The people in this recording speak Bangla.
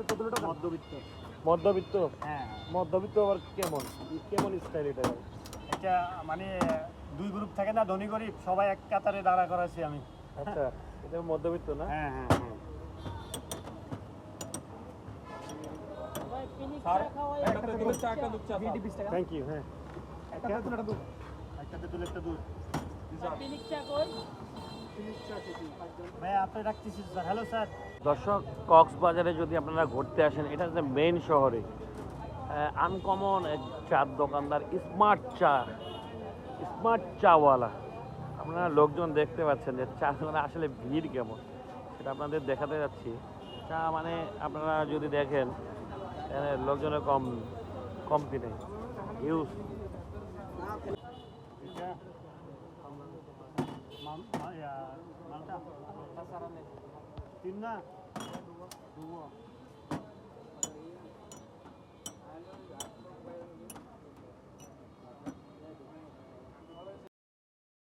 মধ্যবিত্ত। মধ্যবিত্ত? হ্যাঁ। মধ্যবিত্ত আবার কেমন কেমন স্টাইল এটা? এটা মানে 2 গ্রুপ থাকে না, ধনী গরিব সবাই এক কাতারে দাঁড়া করাইছি আমি। আচ্ছা, এটা মধ্যবিত্ত না? হ্যাঁ হ্যাঁ হ্যাঁ। Thank you. হ্যাঁ, একটাতে তুলে একটা দুধ। ভাই আপনি রাখতেছি স্যার। Hello sir. দর্শক, কক্সবাজারে যদি আপনারা ঘুরতে আসেন, এটা হচ্ছে মেইন শহরে আনকমন এক চার দোকানদার, স্মার্ট চাওয়ালা। আপনারা লোকজন দেখতে পাচ্ছেন যে চা দোকানে আসলে ভিড় কেমন, সেটা আপনাদের দেখাতে যাচ্ছি। চা মানে আপনারা যদি দেখেন এখানে লোকজনের কমতি নেই, হিউজ। মালটা 3 না?